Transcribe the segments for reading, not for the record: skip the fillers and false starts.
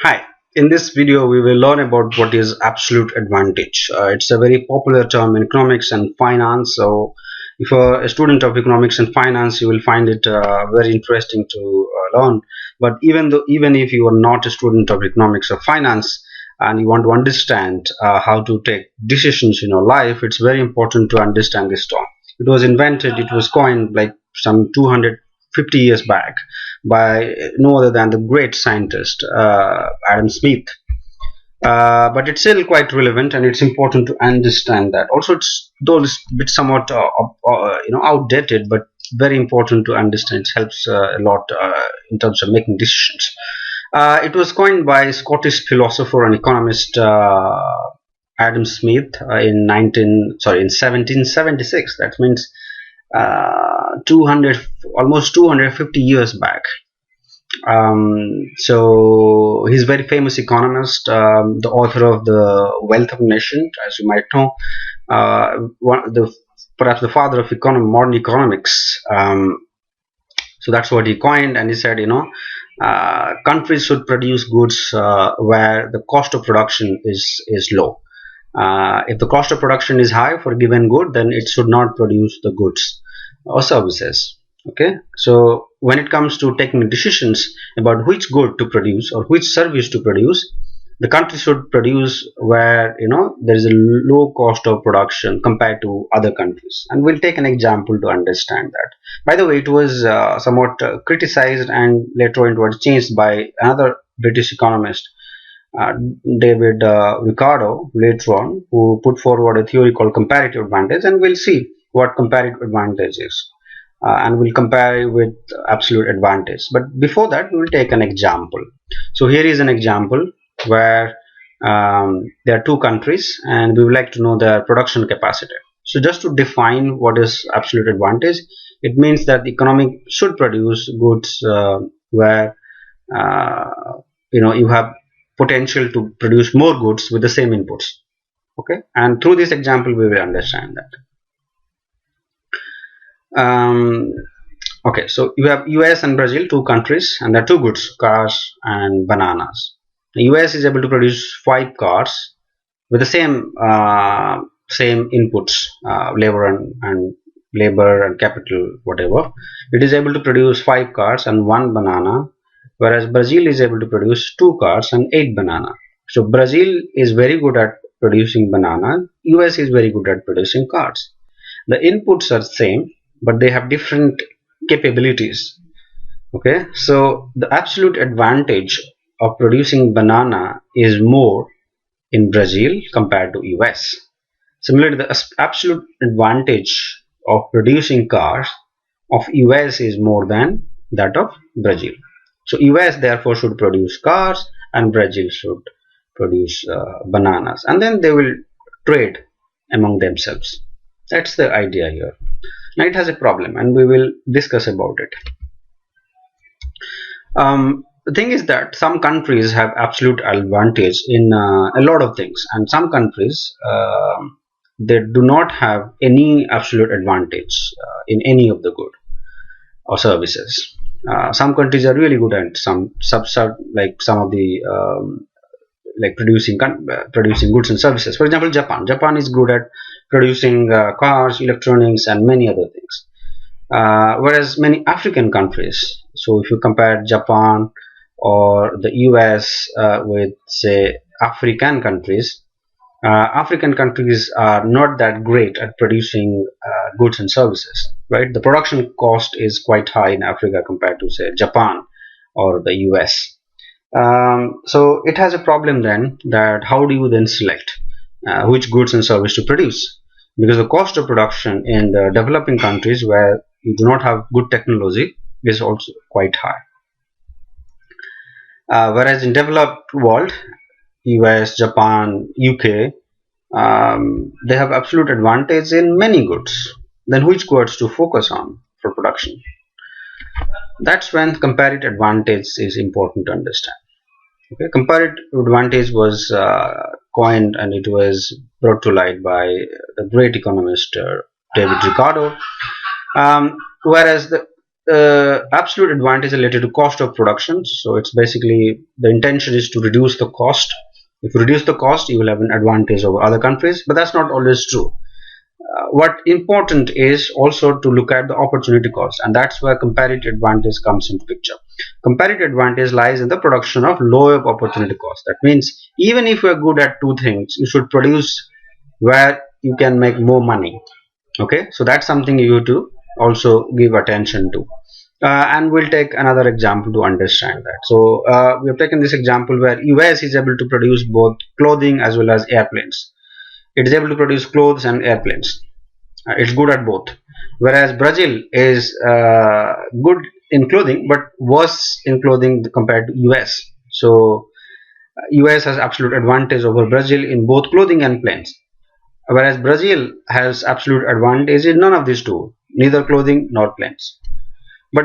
Hi, in this video we will learn about what is absolute advantage. It's a very popular term in economics and finance. So if you're a student of economics and finance, you will find it very interesting to learn. But even if you are not a student of economics or finance and you want to understand how to take decisions in your life, it's very important to understand this term. It was coined like some 250 years back by no other than the great scientist Adam Smith. But it's still quite relevant, and it's important to understand that. Also, it's though it's a bit somewhat outdated, but very important to understand. It helps a lot in terms of making decisions. It was coined by Scottish philosopher and economist Adam Smith in 1776. That means 200 almost 250 years back. So he's a very famous economist, the author of the Wealth of Nations, as you might know, perhaps the father of modern economics. So that's what he coined, and he said, countries should produce goods where the cost of production is low. If the cost of production is high for a given good, then it should not produce the goods or services. Okay, so when it comes to taking decisions about which good to produce or which service to produce, the country should produce where there is a low cost of production compared to other countries. And we'll take an example to understand that. By the way, it was somewhat criticized, and later on it was changed by another British economist, David Ricado, later on, who put forward a theory called comparative advantage, and we'll see what comparative advantage is. And we'll compare it with absolute advantage. But before that, we will take an example. So here is an example where there are two countries, and we would like to know their production capacity. So just to define what is absolute advantage, it means that the economy should produce goods where you have potential to produce more goods with the same inputs. Okay, and through this example we will understand that. Okay, so you have US and Brazil, two countries, and there are two goods, cars and bananas. The US is able to produce 5 cars with the same inputs, labor and capital, whatever. It is able to produce 5 cars and 1 banana, whereas Brazil is able to produce 2 cars and 8 banana. So Brazil is very good at producing banana. US is very good at producing cars. The inputs are same, but they have different capabilities. Okay, so the absolute advantage of producing banana is more in Brazil compared to US. Similarly, the absolute advantage of producing cars of US is more than that of Brazil. So US therefore should produce cars, and Brazil should produce bananas, and then they will trade among themselves. That's the idea here. Now it has a problem, and we will discuss about it. The thing is that some countries have absolute advantage in a lot of things, and some countries they do not have any absolute advantage in any of the good or services. Some countries are really good at some like some of the like producing goods and services. For example, Japan is good at producing cars, electronics, and many other things. Whereas many African countries, so if you compare Japan or the US with, say, African countries are not that great at producing goods and services, right? The production cost is quite high in Africa compared to, say, Japan or the US. So it has a problem then, that how do you then select which goods and service to produce, because the cost of production in the developing countries where you do not have good technology is also quite high. Whereas in developed world, US, Japan, UK, they have absolute advantage in many goods. Then which goods to focus on for production? That's when comparative advantage is important to understand. Okay, comparative advantage was coined, and it was brought to light by the great economist David Ricado. Whereas absolute advantage related to cost of production. So it's basically the intention is to reduce the cost. If you reduce the cost, you will have an advantage over other countries, but that's not always true. What important is also to look at the opportunity cost, and that's where comparative advantage comes into picture. Comparative advantage lies in the production of lower opportunity cost. That means even if you are good at two things, you should produce where you can make more money. Okay, so that's something you have to also give attention to. And we'll take another example to understand that. So we have taken this example where US is able to produce both clothing as well as airplanes. It is able to produce clothes and airplanes. It's good at both. Whereas Brazil is good in clothing but worse in clothing compared to US. So US has absolute advantage over Brazil in both clothing and planes. Whereas Brazil has absolute advantage in none of these two, neither clothing nor planes. But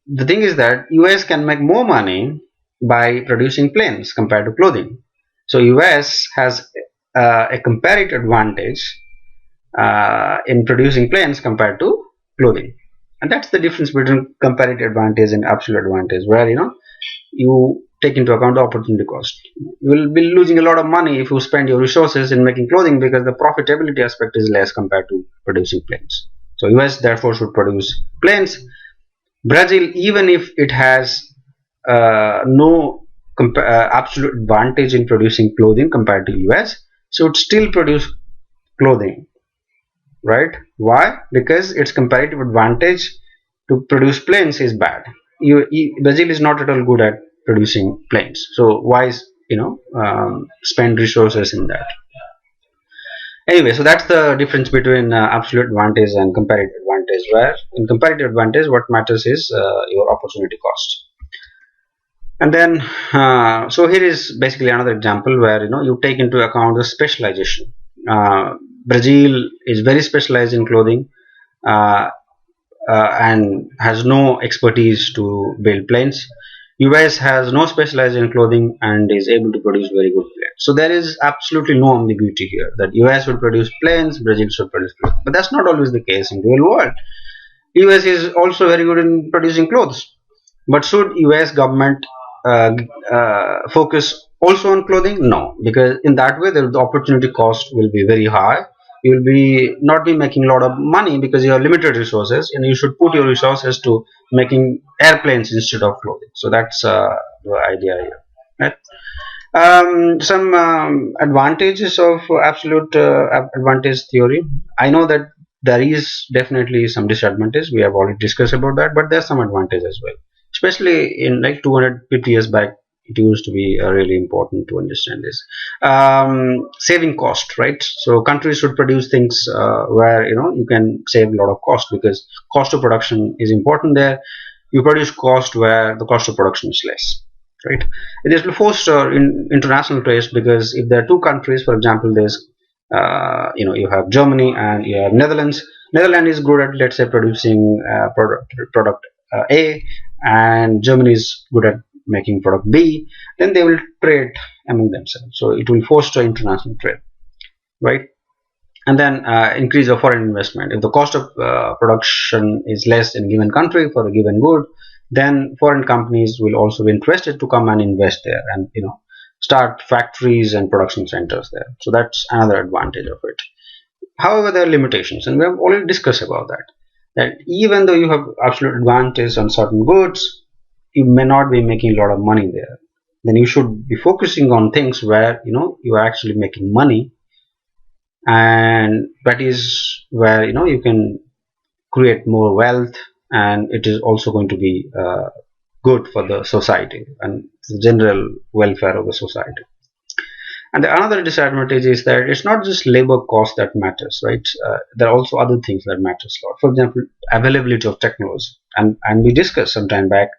the thing is that US can make more money by producing planes compared to clothing. So US has a comparative advantage in producing planes compared to clothing, and that's the difference between comparative advantage and absolute advantage, where you take into account the opportunity cost. You will be losing a lot of money if you spend your resources in making clothing because the profitability aspect is less compared to producing planes. So US therefore should produce planes. Brazil, even if it has no absolute advantage in producing clothing compared to US, should still produce clothing, right? Why? Because its comparative advantage to produce planes is bad. Brazil is not at all good at producing planes, so why spend resources in that? Anyway, so that's the difference between absolute advantage and comparative advantage, where in comparative advantage what matters is your opportunity cost. And then so here is basically another example where you take into account the specialization. Brazil is very specialized in clothing and has no expertise to build planes. US has no specialized in clothing and is able to produce very good planes. So there is absolutely no ambiguity here that US will produce planes, Brazil should produce clothes. But that's not always the case in the real world. US is also very good in producing clothes. But should US government focus also on clothing? No, because in that way the opportunity cost will be very high. You will not be making a lot of money because you have limited resources, and you should put your resources to making airplanes instead of clothing. So that's the idea here, right? Some advantages of absolute advantage theory. I know that there is definitely some disadvantage. We have already discussed about that, but there's some advantage as well. Especially in like 250 years back, it used to be really important to understand this. Saving cost, right? So countries should produce things where you can save a lot of cost, because cost of production is important there. You produce cost where the cost of production is less, right? It will foster international trade, because if there are two countries, for example, there's you have Germany and you have Netherlands. Netherlands is good at, let's say, producing product A, and Germany is good at making product B, then they will trade among themselves. So it will foster international trade, right? And then increase of foreign investment. If the cost of production is less in a given country for a given good, then foreign companies will also be interested to come and invest there, and start factories and production centers there. So that's another advantage of it. However, there are limitations, and we have already discussed about that even though you have absolute advantage on certain goods, you may not be making a lot of money there. Then you should be focusing on things where you are actually making money, and that is where you can create more wealth, and it is also going to be good for the society and the general welfare of the society. And the another disadvantage is that it's not just labor cost that matters, right? There are also other things that matters a lot. For example, availability of technology, and we discussed some time back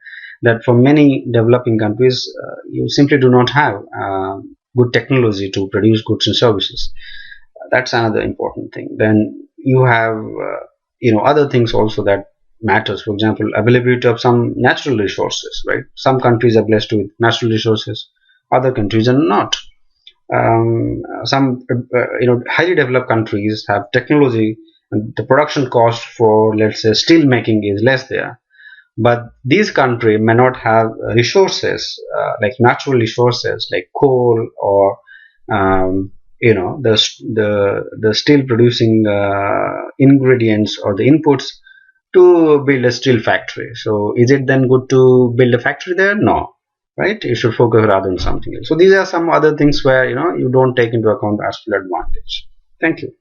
that for many developing countries, you simply do not have good technology to produce goods and services. That's another important thing. Then you have other things also that matters. For example, availability of some natural resources, right? Some countries are blessed with natural resources, other countries are not. Some highly developed countries have technology, and the production cost for, let's say, steel making is less there, but these countries may not have resources like natural resources like coal or the steel producing ingredients or the inputs to build a steel factory. So is it then good to build a factory there? No, right? You should focus rather on something else. So these are some other things where you don't take into account the astral advantage. Thank you.